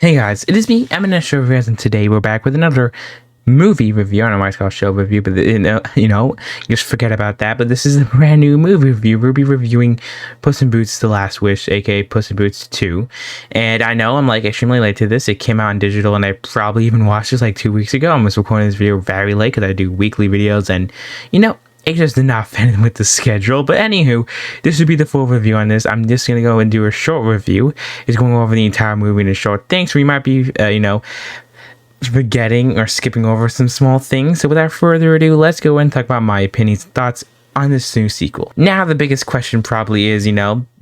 Hey guys, it is me, Eminent Reviews, and today we're back with another movie review. I don't know why it's called show review, but just forget about that. But this is a brand new movie review. We'll be reviewing Puss in Boots: The Last Wish, aka Puss in Boots 2. And I know I'm like extremely late to this. It came out in digital, and I probably even watched this like 2 weeks ago. I'm just recording this video very late because I do weekly videos, and it just did not fit in with the schedule. But anywho, this would be the full review on this. I'm just going to go and do a short review. It's going over the entire movie in a short thing. So we might be, forgetting or skipping over some small things. So without further ado, let's go and talk about my opinions and thoughts on this new sequel. Now, the biggest question probably is,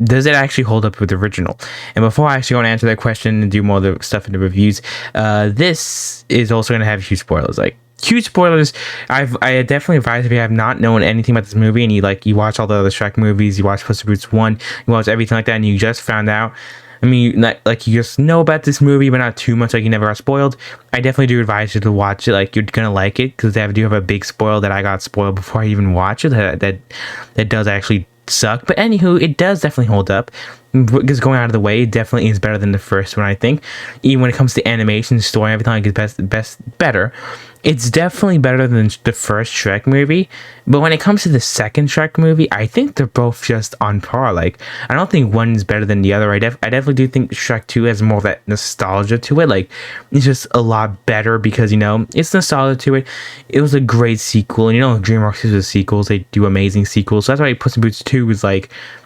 does it actually hold up with the original? And before I actually want to answer that question and do more of the stuff in the reviews, this is also going to have huge spoilers. Huge spoilers. I definitely advise if you have not known anything about this movie and you watch all the other Shrek movies, you watch Puss in Boots 1, you watch everything like that, and you just found out. I mean, you just know about this movie, but not too much. You never got spoiled. I definitely do advise you to watch it. You're gonna like it because they do have a big spoil that I got spoiled before I even watched it. That does actually suck. But anywho, it does definitely hold up. Because going out of the way, it definitely is better than the first one, I think. Even when it comes to animation, story, everything, it's better. It's definitely better than the first Shrek movie. But when it comes to the second Shrek movie, I think they're both just on par. I don't think one's better than the other. I definitely do think Shrek 2 has more of that nostalgia to it. It's just a lot better because, it's nostalgia to it. It was a great sequel. And, DreamWorks is sequels. They do amazing sequels. So that's why Puss in Boots 2 was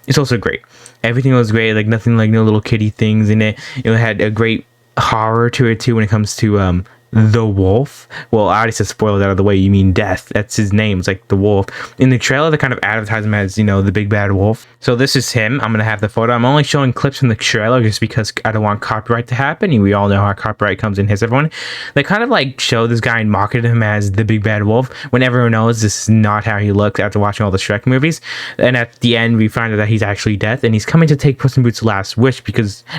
it's also great. Everything was great. Nothing no little kitty things in it. It had a great horror to it too when it comes to the wolf. Well, I already said spoiled out of the way. You mean Death. That's his name. It's the wolf. In the trailer, they kind of advertise him as, the big bad wolf. So this is him. I'm going to have the photo. I'm only showing clips from the trailer just because I don't want copyright to happen. And we all know how copyright comes and hits everyone. They kind of show this guy and marketed him as the big bad wolf when everyone knows this is not how he looks after watching all the Shrek movies. And at the end, we find out that he's actually Death and he's coming to take Puss in Boots' last wish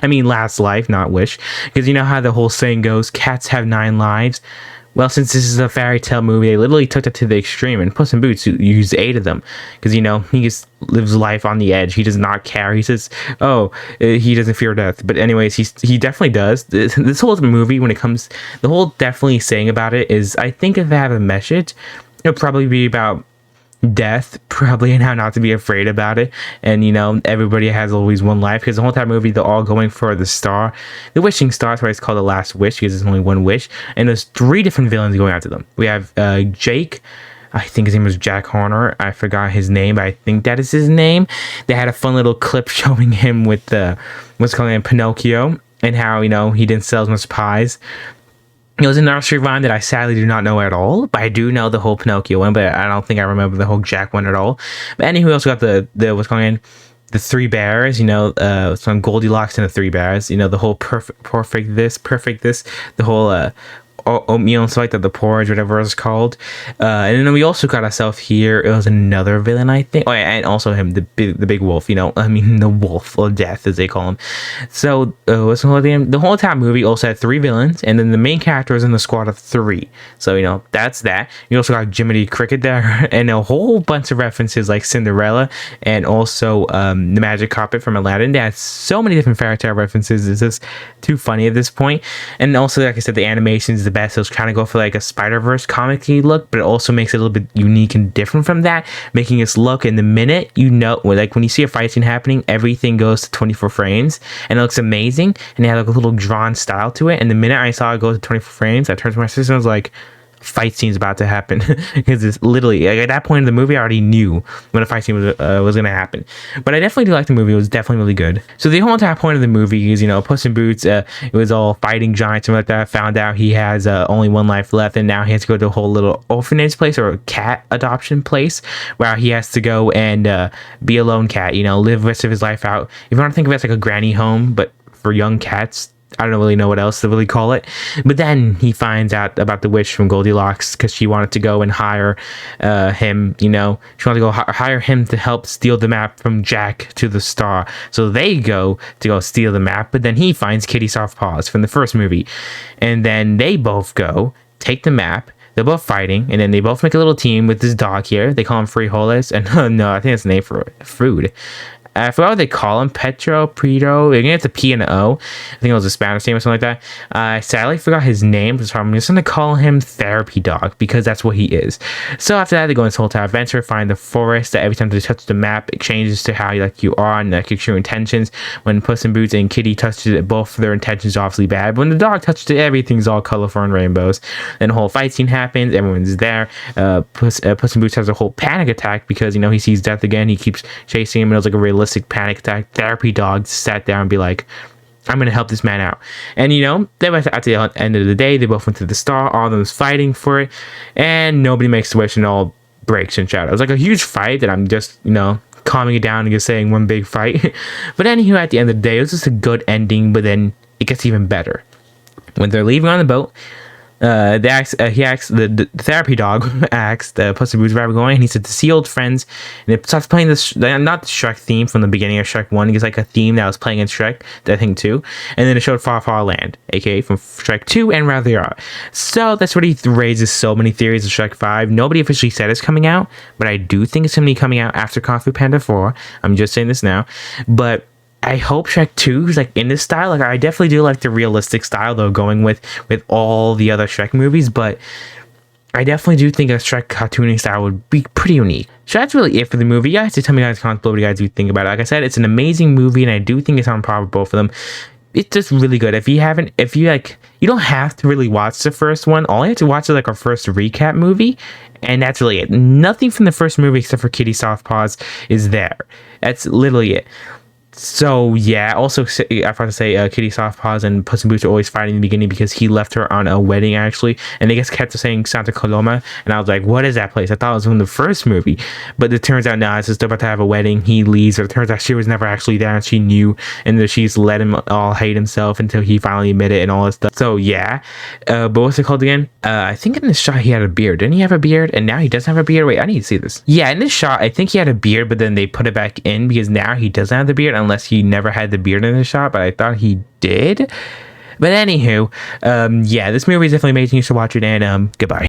last life, not wish. Because you know how the whole saying goes, cats have 9 lives. Well, since this is a fairy tale movie, they literally took it to the extreme, and Puss in Boots used 8 of them because he just lives life on the edge. He does not care. He says, he doesn't fear death. But anyways, he definitely does. This whole movie, the whole definitely saying about it is, I think if they have a message, it'll probably be about death, probably, and how not to be afraid about it. And everybody has always one life, because the whole entire movie they're all going for the wishing star. That's why it's called the last wish, because there's only one wish, and there's 3 different villains going after them. We have Jake. I think his name was Jack Horner. I forgot his name, but I think that is his name. They had a fun little clip showing him with Pinocchio, and how he didn't sell as much pies. It was a nursery rhyme that I sadly do not know at all, but I do know the whole Pinocchio one, but I don't think I remember the whole Jack one at all. But anyway, we also got the 3 bears, some Goldilocks and the 3 bears, the whole perfect this, the whole oatmeal and stuff like that, the porridge, whatever it's called. And then we also got ourselves here. It was another villain, I think. Oh, yeah, and also him, the big wolf. The wolf or Death, as they call him. So the whole entire movie also had 3 villains, and then the main character was in the squad of 3. So that's that. You also got Jiminy Cricket there, and a whole bunch of references like Cinderella, and also the magic carpet from Aladdin. They had so many different fairy tale references. It's just too funny at this point. And also, like I said, the animation is the best. So it's trying to go for a Spider-Verse comic-y look, but it also makes it a little bit unique and different from that, making us look in the minute, when you see a fight scene happening, everything goes to 24 frames, and it looks amazing, and they have a little drawn style to it. And the minute I saw it go to 24 frames, I turned to my sister and was like, fight scene's about to happen. Because it's literally at that point in the movie I already knew when a fight scene was gonna happen. But I definitely do like the movie. It was definitely really good. So the whole entire point of the movie is Puss in Boots, it was all fighting giants and like that. Found out he has only 1 life left, and now he has to go to a whole little orphanage place or a cat adoption place where he has to go and be a lone cat, live the rest of his life out. If you want to think of it as a granny home but for young cats, I don't really know what else to really call it. But then he finds out about the wish from Goldilocks because she wanted to go and hire him, she wanted to go hire him to help steal the map from Jack to the star. So they go to go steal the map, but then he finds Kitty Soft Paws from the first movie. And then they both go, take the map. They're both fighting, and then they both make a little team with this dog here. They call him Frijoles, and no, I think it's the name for food. I forgot what they call him. Petro, Prito. You're gonna have to P and O. I think it was a Spanish name or something like that. I sadly forgot his name, so I'm just gonna call him Therapy Dog because that's what he is. So after that, they go on this whole adventure, find the forest. That every time they touch the map, it changes to how you are and your true intentions. When Puss in Boots and Kitty touches it, both their intentions are obviously bad. But when the dog touches it, everything's all colorful and rainbows. Then a whole fight scene happens. Everyone's there. Puss in Boots has a whole panic attack because he sees death again. He keeps chasing him. It was like a realistic panic attack. Therapy Dog sat down and be like, I'm gonna help this man out. And they went at the end of the day, they both went to the star. All of them was fighting for it, and nobody makes the wish, and all breaks in shadows. It was like a huge fight that I'm just calming it down and just saying one big fight. But anywho, at the end of the day, it was just a good ending. But then it gets even better when they're leaving on the boat. The Therapy Dog asks the Puss in Boots where we're going, and he said to see old friends, and it starts playing this not the Shrek theme from the beginning of Shrek 1. It's like a theme that was playing in Shrek, I think 2, and then it showed Far Far Land, aka from Shrek 2 and Rather They Are. So that's what he raises so many theories of Shrek 5. Nobody officially said it's coming out, but I do think it's going to be coming out after Kung Fu Panda 4. I'm just saying this now, but I hope Shrek 2 is in this style. I definitely do like the realistic style though, going with all the other Shrek movies, but I definitely do think a Shrek cartooning style would be pretty unique. So that's really it for the movie. You guys to tell me guys in the comments below what you guys do think about it. Like I said, it's an amazing movie, and I do think it's on par with both of them. It's just really good. If you you don't have to really watch the first one. All you have to watch is our first recap movie, and that's really it. Nothing from the first movie except for Kitty Soft Paws is there. That's literally it. So yeah, also I forgot to say Kitty Soft Paws and Puss in Boots are always fighting in the beginning because he left her on a wedding actually, and they just kept saying Santa Coloma, and I was like, what is that place? I thought it was from the first movie, but it turns out now it's just about to have a wedding. He leaves, but it turns out she was never actually there, and she knew, and that she's let him all hate himself until he finally admitted it and all this stuff. So yeah, but what's it called again? I think in this shot he had a beard. Didn't he have a beard? And now he doesn't have a beard. Wait, I need to see this. Yeah, in this shot I think he had a beard, but then they put it back in because now he doesn't have the beard, unless he never had the beard in the shot, but I thought he did. But anywho, yeah, this movie is definitely amazing. You should watch it, and goodbye.